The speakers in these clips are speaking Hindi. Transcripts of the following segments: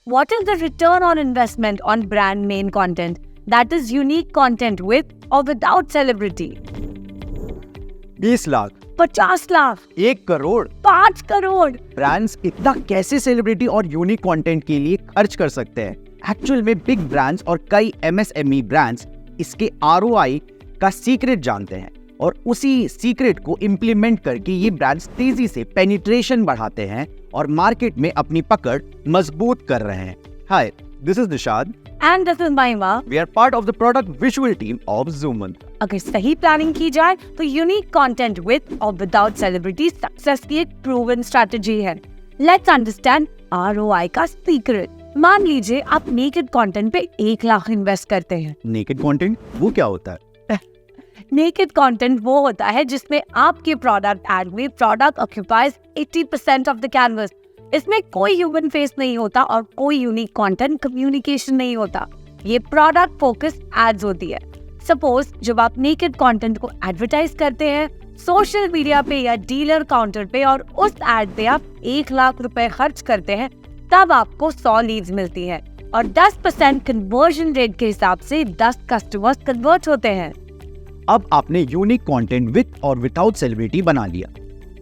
What is the return on investment on brand main content? That is unique content with or without celebrity. 20 lakh, 50 lakh, 1 crore. 5 crore. Brands इतना कैसे सेलिब्रिटी और यूनिक कंटेंट के लिए खर्च कर सकते हैं? एक्चुअल में बिग ब्रांड्स और कई MSME ब्रांड्स इसके ROI का सीक्रेट जानते हैं और उसी सीक्रेट को इम्प्लीमेंट करके ये ब्रांड्स तेजी से पेनिट्रेशन बढ़ाते हैं और मार्केट में अपनी पकड़ मजबूत कर रहे हैं। Hi, this is Nishad And this is Mahima. We are part of the product visual team of Zoom. अगर सही प्लानिंग की जाए तो यूनिक कंटेंट विद और विदाउट सेलिब्रिटी सक्सेस की एक प्रूवन स्ट्रैटेजी है। लेट्स अंडरस्टैंड ROI का सीक्रेट। मान लीजिए आप नेकेड कंटेंट पे 1 लाख इन्वेस्ट करते हैं। नेकेड कंटेंट वो क्या होता है? नेकेड कंटेंट वो होता है जिसमें आपके प्रोडक्ट एड में product occupies 80% of the canvas. इसमें कोई ह्यूमन फेस नहीं होता और कोई यूनिक कंटेंट कम्युनिकेशन नहीं होता। ये प्रोडक्ट फोकस एड्स होती है। सपोज जब आप नेकेड कंटेंट को एडवर्टाइज करते हैं सोशल मीडिया पे या डीलर काउंटर पे और उस एड पे आप 1 लाख रुपए खर्च करते हैं, तब आपको 100 लीड्स मिलती हैं और 10% कन्वर्जन रेट के हिसाब से 10 कस्टमर्स कन्वर्ट होते हैं। अब आपने यूनिक कंटेंट विद और विदाउट सेलिब्रिटी बना लिया।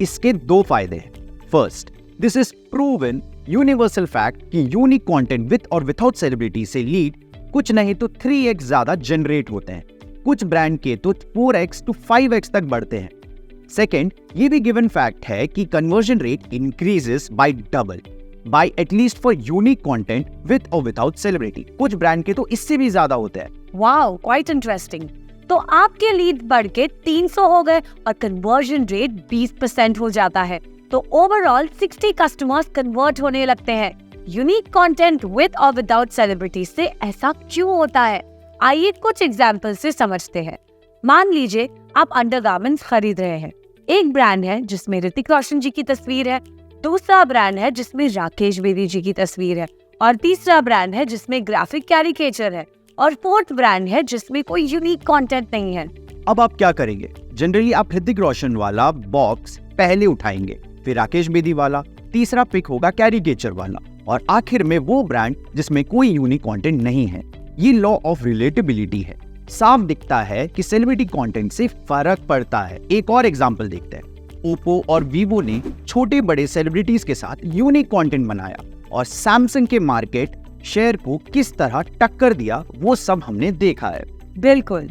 इसके 2 फायदे हैं। First, this is proven universal fact कि यूनिक कंटेंट विद और विदाउट सेलिब्रिटी से लीड कुछ नहीं तो 3x ज्यादा जनरेट होते हैं। कुछ ब्रांड के तो 4x to 5x तक बढ़ते हैं। सेकेंड, ये भी गिवन फैक्ट है कि conversion rate increases by double bye at least for unique content with और विदाउट सेलिब्रिटी। कुछ ब्रांड के तो इससे भी ज्यादा होते हैं। Wow, quite interesting. तो आपके लीड बढ़ के 300 हो गए और कन्वर्जन रेट 20% हो जाता है, तो ओवरऑल 60 कस्टमर्स कन्वर्ट होने लगते हैं। यूनिक कंटेंट विद और विदाउट सेलिब्रिटी से ऐसा क्यों होता है? आइए कुछ एग्जांपल से समझते हैं। मान लीजिए आप अंडरगारमेंट्स खरीद रहे हैं। एक ब्रांड है जिसमें ऋतिक रोशन जी की तस्वीर है, दूसरा ब्रांड है जिसमें राकेश बेदी जी की तस्वीर है और तीसरा ब्रांड है जिसमें ग्राफिक कैरिकेचर है और फोर्थ ब्रांड है जिसमें कोई यूनिक कंटेंट नहीं है। अब आप क्या करेंगे? जनरली आप ऋतिक रोशन वाला बॉक्स पहले उठाएंगे, फिर राकेश बेदी वाला, तीसरा पिक होगा कैरिकेचर वाला और आखिर में वो ब्रांड जिसमें कोई यूनिक कंटेंट नहीं है। ये लॉ ऑफ रिलेटेबिलिटी है। साफ दिखता है कि सेलिब्रिटी कंटेंट से फर्क पड़ता है। एक और एग्जांपल देखते हैं। ओप्पो और वीवो ने छोटे बड़े सेलिब्रिटीज के साथ यूनिक कंटेंट बनाया और सैमसंग के मार्केट शेयर को किस तरह टक्कर दिया वो सब हमने देखा है। बिल्कुल।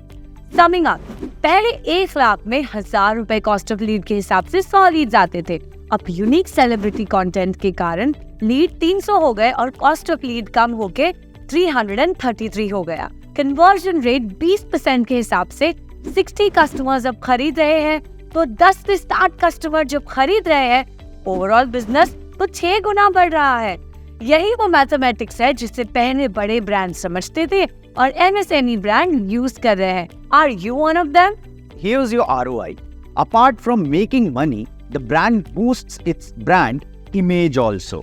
समिंग अप, पहले 1 लाख में 1000 रुपए कॉस्ट ऑफ लीड के हिसाब से 100 लीड्स आते थे। अब यूनिक सेलिब्रिटी कंटेंट के कारण लीड 300 हो गए और कॉस्ट ऑफ लीड कम होके 333 हो गया। कन्वर्जन रेट 20% के हिसाब से 60 कस्टमर्स अब खरीद रहे हैं, तो 10 से 60 कस्टमर जब खरीद रहे हैं, ओवरऑल बिजनेस तो 6 गुना बढ़ रहा है। यही वो मैथमेटिक्स है जिसे पहले बड़े ब्रांड समझते थे और MSME ब्रांड यूज कर रहे हैं। Are you one of them? Here's your ROI. Apart from making money, the brand boosts its brand image also.